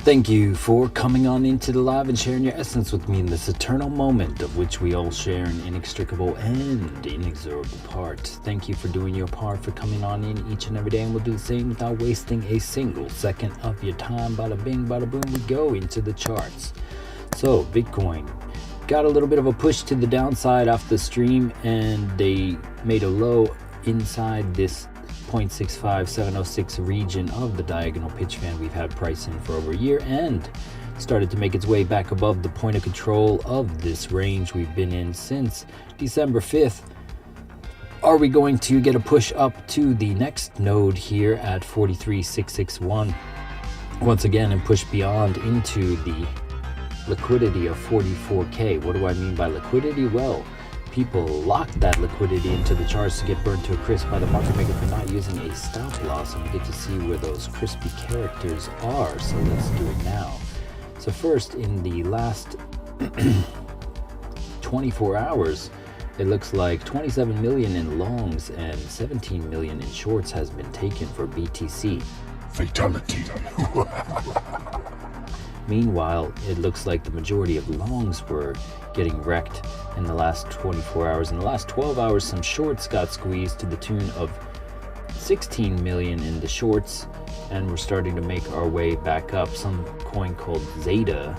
Thank you for coming on into the live and sharing your essence with me in this eternal moment of which we all share an inextricable and inexorable part. Thank you for doing your part, for coming on in each and every day, and we'll do the same without wasting a single second of your time. Bada bing, bada boom, we go into the charts. So Bitcoin got a little bit of a push to the downside off the stream, and they made a low inside this 0.65706 region of the diagonal pitch fan we've had pricing for over a year, and started to make its way back above the point of control of this range we've been in since December 5th. Are we going to get a push up to the next node here at 43,661 once again and push beyond into the liquidity of 44K? What do I mean by liquidity? Well, people lock that liquidity into the charts to get burned to a crisp by the market maker for not using a stop loss, and we get to see where those crispy characters are. So let's do it now. So first, in the last 24 hours, it looks like 27 million in longs and 17 million in shorts has been taken for BTC. Fatality. Meanwhile, it looks like the majority of longs were getting wrecked in the last 24 hours. In the last 12 hours, some shorts got squeezed to the tune of 16 million in the shorts, and we're starting to make our way back up. Some coin called Zeta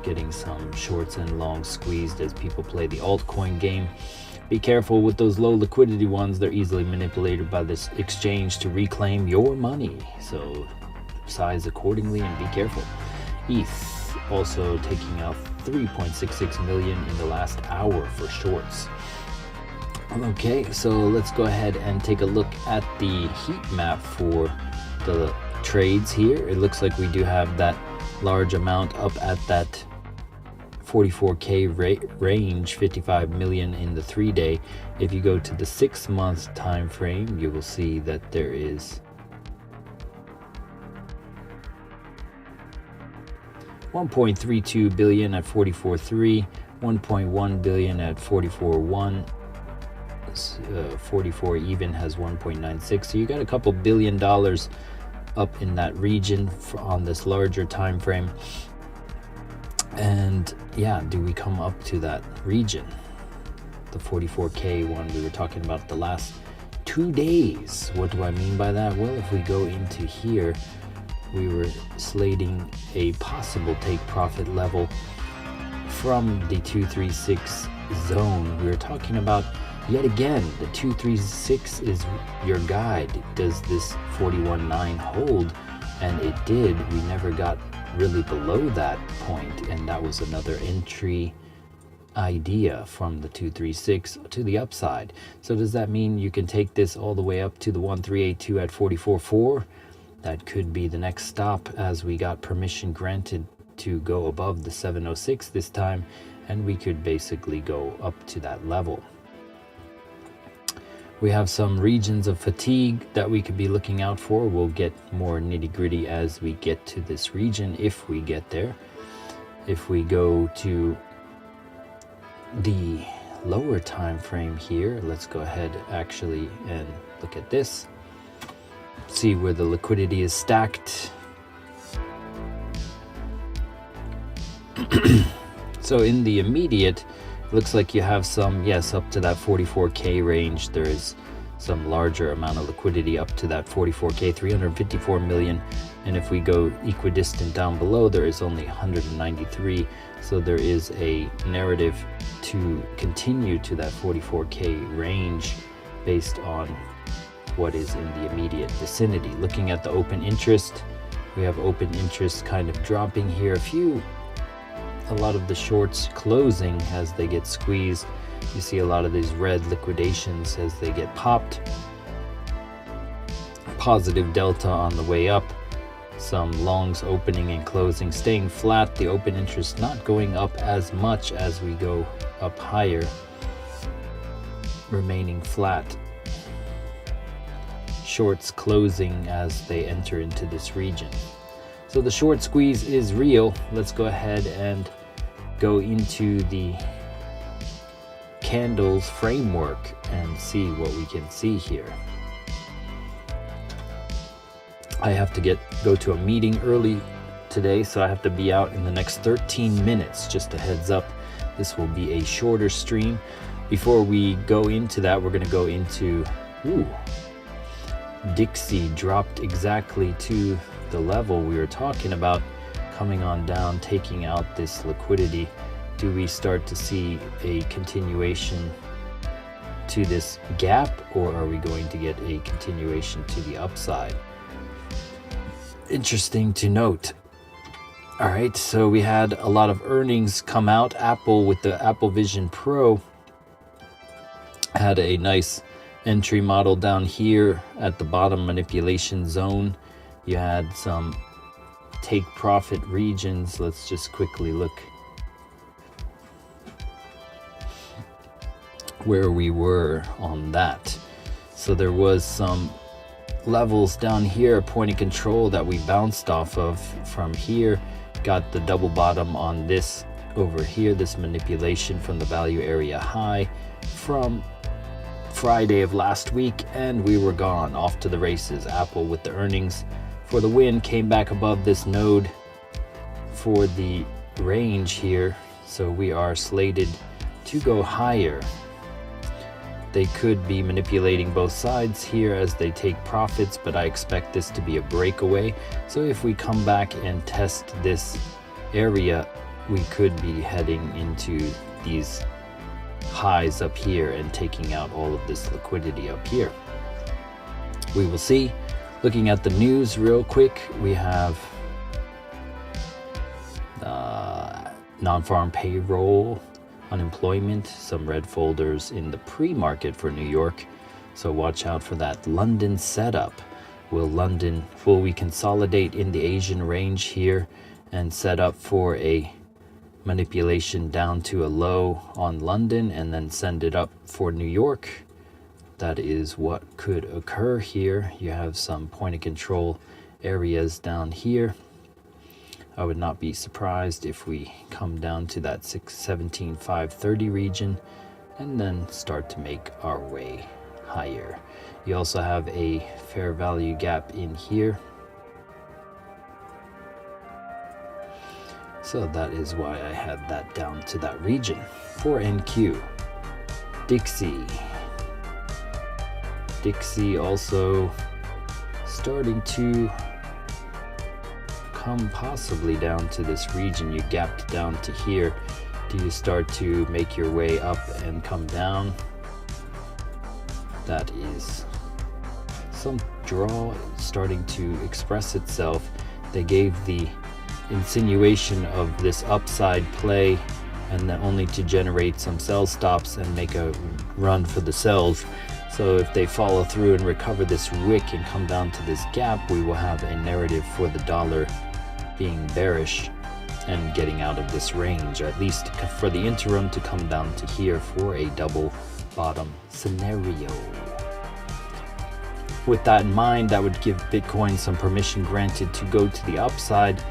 getting some shorts and longs squeezed as people play the altcoin game. Be careful with those low liquidity ones. They're easily manipulated by this exchange to reclaim your money. So size accordingly and be careful. ETH also taking out 3.66 million in the last hour for shorts. Okay, so let's go ahead and take a look at the heat map for the trades here. It looks like we do have that large amount up at that 44K range, 55 million in the 3-day. If you go to the 6-month time frame, you will see that there is 1.32 billion at 44.3, 1.1 billion at 44.1, 44 even has 1.96. So you got a couple $1 billion up in that region on this larger time frame. And yeah, do we come up to that region? The 44K one we were talking about the last 2 days. What do I mean by that? Well, if we go into here, we were slating a possible take profit level from the 236 zone. We were talking about, yet again, the 236 is your guide. Does this 41.9 hold? And it did. We never got really below that point, and that was another entry idea from the 236 to the upside. So does that mean you can take this all the way up to the 1382 at 44.4? That could be the next stop, as we got permission granted to go above the 706 this time, and we could basically go up to that level. We have some regions of fatigue that we could be looking out for. We'll get more nitty-gritty as we get to this region, if we get there. If we go to the lower time frame here, let's go ahead actually and look at this. See where the liquidity is stacked. So in the immediate, looks like you have some, yes, up to that 44K range. There is some larger amount of liquidity up to that 44K, 354 million. And if we go equidistant down below, there is only 193. So there is a narrative to continue to that 44K range based on what is in the immediate vicinity. Looking at the open interest, we have open interest kind of dropping here. A lot of the shorts closing as they get squeezed. You see a lot of these red liquidations as they get popped. Positive delta on the way up. Some longs opening and closing, staying flat. The open interest not going up as much as we go up higher, remaining flat. Shorts closing as they enter into this region. So the short squeeze is real. Let's go ahead and go into the candles framework and see what we can see here. I have to go to a meeting early today, so I have to be out in the next 13 minutes. Just a heads up, this will be a shorter stream. Before we go into that, we're going to go into Dixie dropped exactly to the level we were talking about, coming on down, taking out this liquidity. Do we start to see a continuation to this gap, or are we going to get a continuation to the upside? Interesting to note. All right, so we had a lot of earnings come out. Apple, with the Apple Vision Pro, had a nice entry model down here at the bottom manipulation zone. You had some take profit regions. Let's just quickly look where we were on that. So there was some levels down here, point of control, that we bounced off of from here. Got the double bottom on this over here, this manipulation from the value area high from Friday of last week, and we were gone, off to the races. Apple with the earnings for the win, came back above this node for the range here, so we are slated to go higher. They could be manipulating both sides here as they take profits, but I expect this to be a breakaway. So if we come back and test this area, we could be heading into these highs up here and taking out all of this liquidity up here. We will see. Looking at the news real quick, we have non-farm payroll, unemployment, some red folders in the pre-market for New York, so watch out for that. London setup. Will we consolidate in the Asian range here and set up for a manipulation down to a low on London and then send it up for New York? That is what could occur here. You have some point of control areas down here. I would not be surprised if we come down to that 17,530 region and then start to make our way higher. You also have a fair value gap in here. So that is why I had that down to that region. For NQ, Dixie also starting to come possibly down to this region. You gapped down to here. Do you start to make your way up and come down? That is some draw starting to express itself. They gave the insinuation of this upside play, and then only to generate some sell stops and make a run for the sells. So if they follow through and recover this wick and come down to this gap, we will have a narrative for the dollar being bearish and getting out of this range, or at least for the interim to come down to here for a double bottom scenario. With that in mind, that would give Bitcoin some permission granted to go to the upside.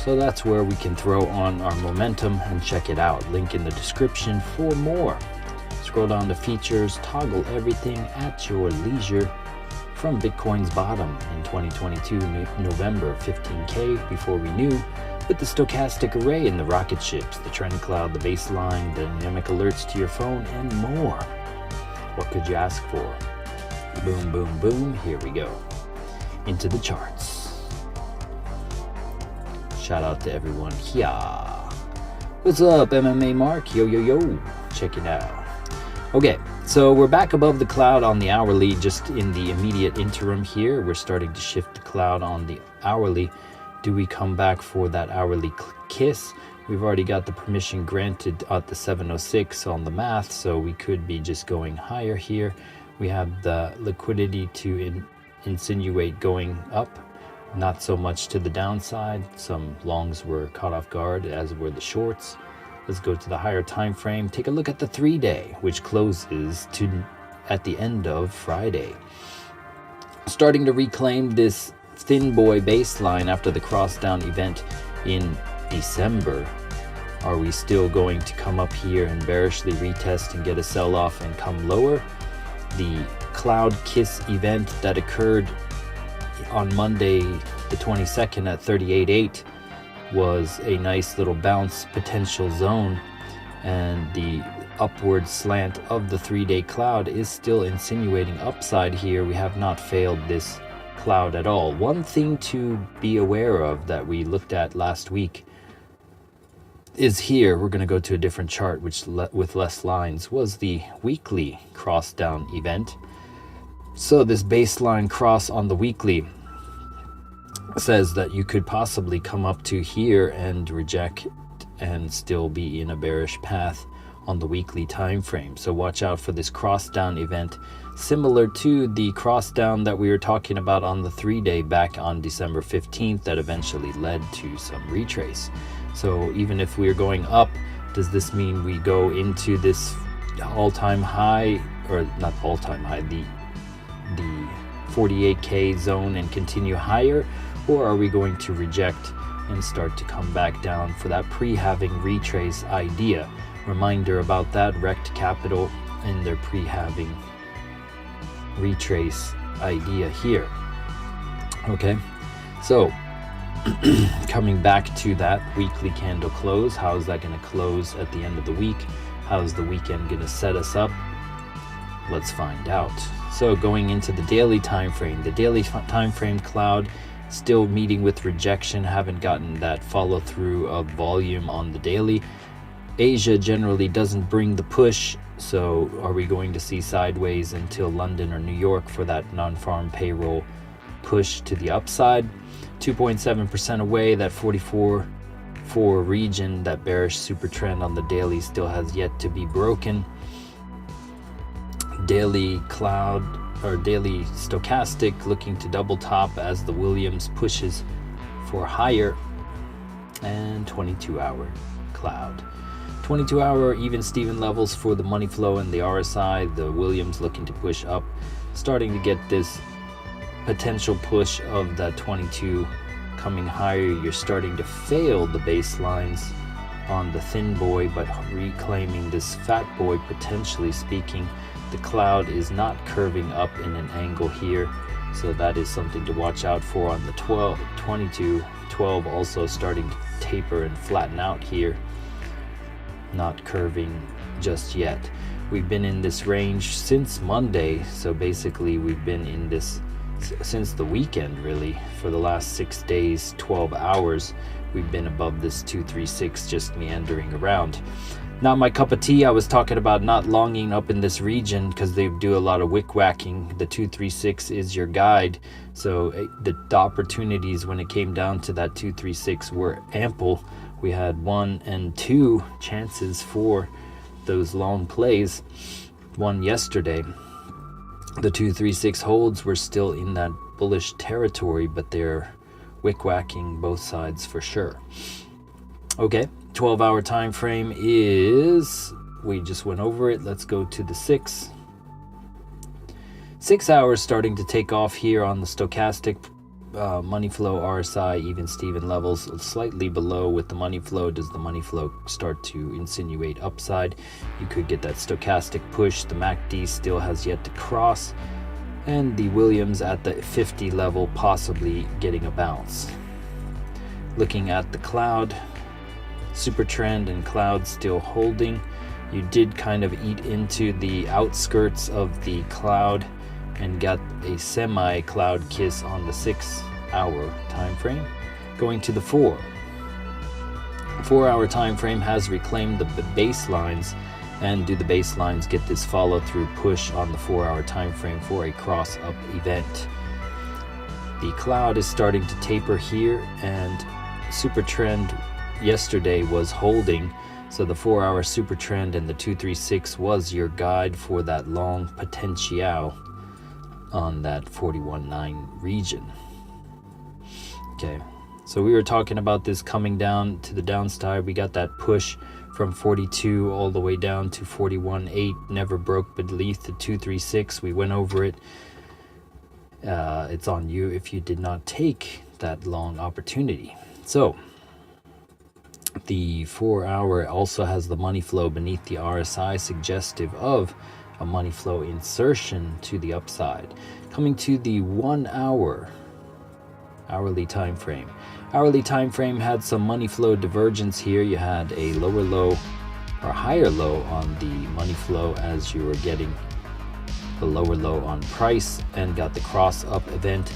So that's where we can throw on our momentum and check it out. Link in the description for more. Scroll down to features, toggle everything at your leisure. From Bitcoin's bottom in 2022 November, 15K before we knew, with the stochastic array and the rocket ships, the trend cloud, the baseline, the dynamic alerts to your phone, and more. What could you ask for? Boom, boom, boom. Here we go. Into the charts. Shout out to everyone here. What's up, MMA Mark? Yo, yo, yo. Check it out. Okay, so we're back above the cloud on the hourly, just in the immediate interim here. We're starting to shift the cloud on the hourly. Do we come back for that hourly kiss? We've already got the permission granted at the 706 on the math, so we could be just going higher here. We have the liquidity to insinuate going up, not so much to the downside. Some longs were caught off guard, as were the shorts. Let's go to the higher time frame. Take a look at the 3-day, which closes at the end of Friday. Starting to reclaim this thin boy baseline after the cross down event in December. Are we still going to come up here and bearishly retest and get a sell off and come lower? The cloud kiss event that occurred on Monday the 22nd at 38.8 was a nice little bounce potential zone, and the upward slant of the 3-day cloud is still insinuating upside here. We have not failed this cloud at all. One thing to be aware of that we looked at last week is here. We're going to go to a different chart with less lines, was the weekly cross down event. So this baseline cross on the weekly says that you could possibly come up to here and reject and still be in a bearish path on the weekly time frame. So watch out for this cross down event, similar to the cross down that we were talking about on the 3-day back on December 15th that eventually led to some retrace. So even if we're going up, does this mean we go into this all-time high, or not all-time high, the 48K zone and continue higher, or are we going to reject and start to come back down for that pre-halving retrace idea? Reminder about that, Rect Capital and their pre-halving retrace idea here. Okay, so coming back to that weekly candle close, how is that going to close at the end of the week? How is the weekend going to set us up? Let's find out. So going into the daily time frame, the daily time frame cloud still meeting with rejection, haven't gotten that follow through of volume on the daily. Asia generally doesn't bring the push, so are we going to see sideways until London or New York for that non-farm payroll push to the upside? 2.7% away, that 44.4 region, that bearish super trend on the daily still has yet to be broken. Daily cloud or daily stochastic looking to double top as the Williams pushes for higher, and 22-hour cloud. 22-hour even Steven levels for the money flow and the RSI, the Williams looking to push up, starting to get this potential push of that 22 coming higher. You're starting to fail the baselines on the thin boy, but reclaiming this fat boy. Potentially speaking, the cloud is not curving up in an angle here, so that is something to watch out for on the 22. 12 also starting to taper and flatten out here, not curving just yet. We've been in this range since Monday, so basically we've been in this since the weekend, really. For the last 6 days, 12 hours, we've been above this 236, just meandering around. Not my cup of tea. I was talking about not longing up in this region because they do a lot of wick whacking. The 236 is your guide, so the opportunities when it came down to that 236 were ample. We had 1 and 2 chances for those long plays. One yesterday. The 236 holds were still in that bullish territory, but they're wick whacking both sides for sure. Okay, 12-hour time frame is, we just went over it. Let's go to the 6 hours, starting to take off here on the stochastic. Money flow, RSI, even Steven levels slightly below with the money flow. Does the money flow start to insinuate upside? You could get that stochastic push. The MACD still has yet to cross, and the Williams at the 50 level possibly getting a bounce. Looking at the cloud, super trend and cloud still holding. You did kind of eat into the outskirts of the cloud and got a semi-cloud kiss on the 6-hour time frame. Going to the 4-hour time frame has reclaimed the baselines, and do the baselines get this follow-through push on the 4-hour time frame for a cross-up event? The cloud is starting to taper here, and super trend yesterday was holding, so the 4-hour super trend and the 236 was your guide for that long potential on that 41.9 region. Okay, so we were talking about this coming down to the downside. We got that push from 42 all the way down to 41.8, never broke beneath the 236. We went over it. It's on you if you did not take that long opportunity. So the 4-hour also has the money flow beneath the RSI, suggestive of a money flow insertion to the upside. Coming to the 1 hour hourly time frame, Hourly time frame had some money flow divergence here. You had a lower low or higher low on the money flow as you were getting the lower low on price, and got the cross up event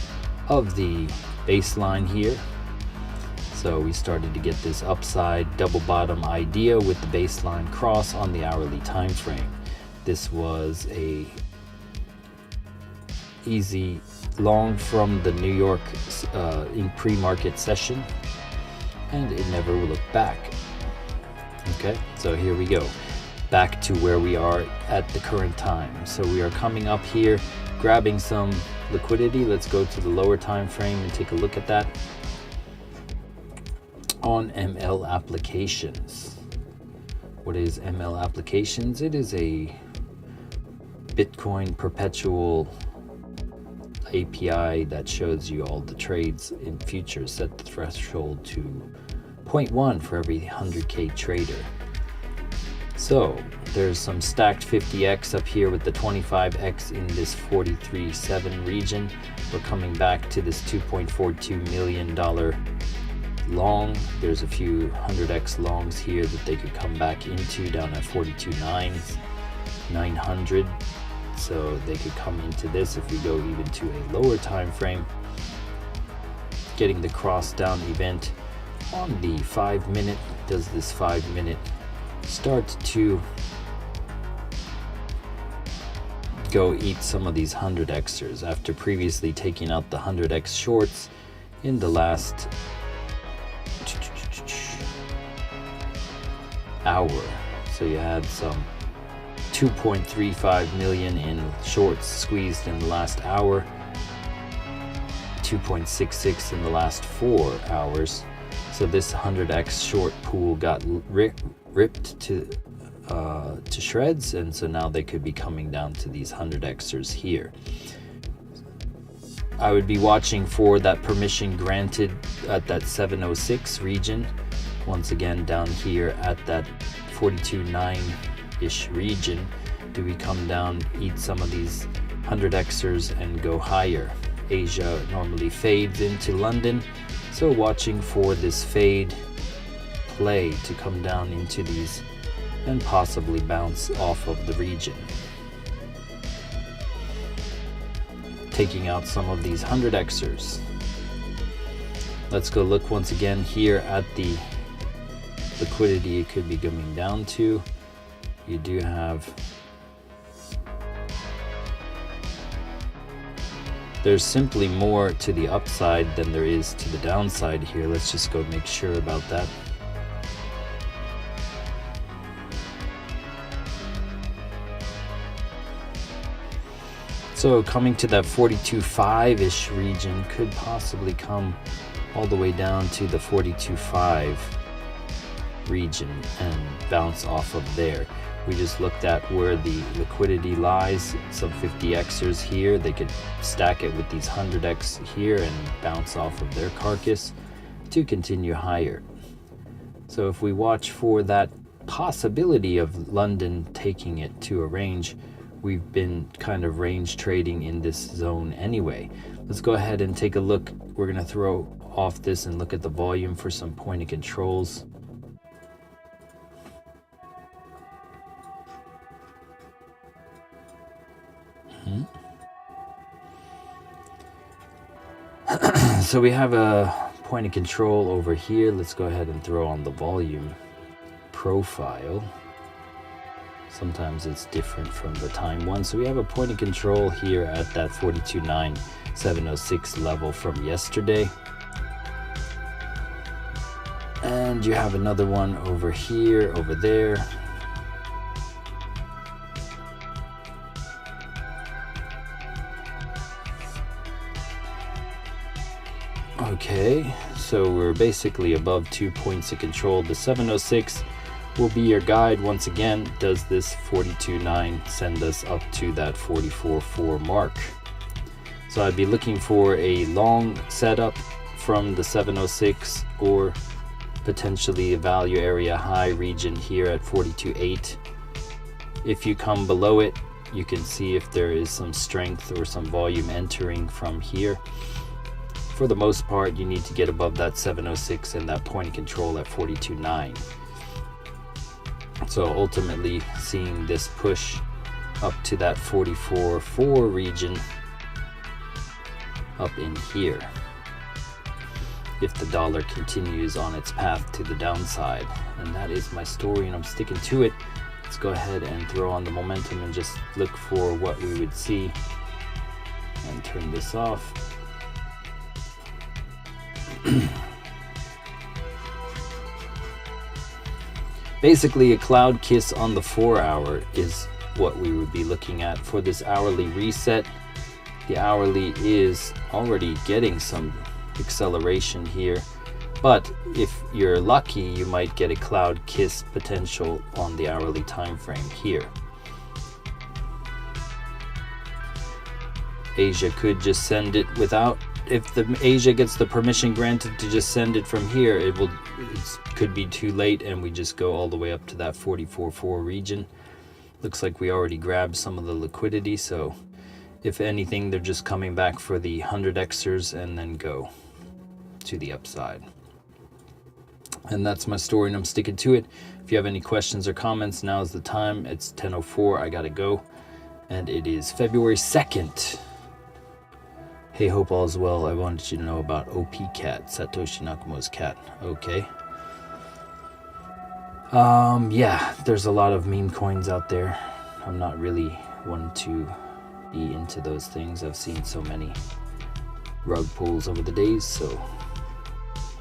of the baseline here. So we started to get this upside double bottom idea with the baseline cross on the hourly time frame. This was a easy long from the New York in pre-market session, and it never looked back. Okay, so here we go, back to where we are at the current time. So we are coming up here, grabbing some liquidity. Let's go to the lower time frame and take a look at that on ML applications. What is ML applications? It is a Bitcoin perpetual API that shows you all the trades in futures. Set the threshold to 0.1 for every 100k trader. So there's some stacked 50x up here with the 25x in this 43.7 region. We're coming back to this $2.42 million long. There's a few 100x longs here that they could come back into down at 42.900. So they could come into this if we go even to a lower time frame, getting the cross down event on the 5 minute. Does this 5 minute start to go eat some of these 100xers after previously taking out the 100x shorts in the last hour? So you had some 2.35 million in shorts squeezed in the last hour, 2.66 in the last 4 hours. So this 100x short pool got ripped to shreds, and so now they could be coming down to these 100xers here. I would be watching for that permission granted at that 706 region. Once again, down here at that 42.9-ish region, do we come down, eat some of these 100xers and go higher? Asia normally fades into London, so watching for this fade play to come down into these and possibly bounce off of the region, taking out some of these 100xers. Let's go look once again here at the liquidity it could be coming down to. You do have, there's simply more to the upside than there is to the downside here. Let's just go make sure about that. So coming to that 42.5-ish region could possibly come all the way down to the 42.5 region and bounce off of there. We just looked at where the liquidity lies, some 50xers here. They could stack it with these 100x here and bounce off of their carcass to continue higher. So if we watch for that possibility of London taking it to a range, we've been kind of range trading in this zone anyway. Let's go ahead and take a look. We're going to throw off this and look at the volume for some point of controls. So we have a point of control over here. Let's go ahead and throw on the volume profile. Sometimes it's different from the time one. So we have a point of control here at that 42.9706 level from yesterday. And you have another one over here, over there. Okay, so we're basically above 2 points of control. The 706 will be your guide. Once again, does this 42.9 send us up to that 44.4 mark? So I'd be looking for a long setup from the 706 or potentially a value area high region here at 42.8. If you come below it, you can see if there is some strength or some volume entering from here. for the most part, you need to get above that 706 and that point of control at 42.9. So ultimately, seeing this push up to that 44.4 region up in here, if the dollar continues on its path to the downside. And that is my story, and I'm sticking to it. Let's go ahead and throw on the momentum and just look for what we would see, and turn this off. Basically, a cloud kiss on the 4-hour is what we would be looking at for this hourly reset. The hourly is already getting some acceleration here, but if you're lucky, you might get a cloud kiss potential on the hourly time frame here. Asia could just send it without, if the Asia gets the permission granted to just send it from here, it could be too late and we just go all the way up to that 44.4 region. Looks like we already grabbed some of the liquidity, so if anything, they're just coming back for the 100xers and then go to the upside. And that's my story, and I'm sticking to it. If you have any questions or comments, now is the time. It's 10:04, I gotta go, and it is February 2nd. Hey, hope all is well. I wanted you to know about OP Cat, Satoshi Nakamoto's cat. Okay. Yeah, there's a lot of meme coins out there. I'm not really one to be into those things. I've seen so many rug pulls over the days, so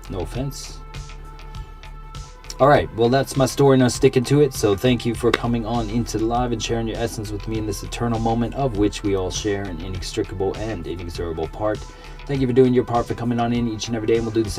no offense. All right, well, that's my story, and I'm sticking to it. So thank you for coming on into the live and sharing your essence with me in this eternal moment of which we all share an inextricable and inexorable part. Thank you for doing your part, for coming on in each and every day, and we'll do the same.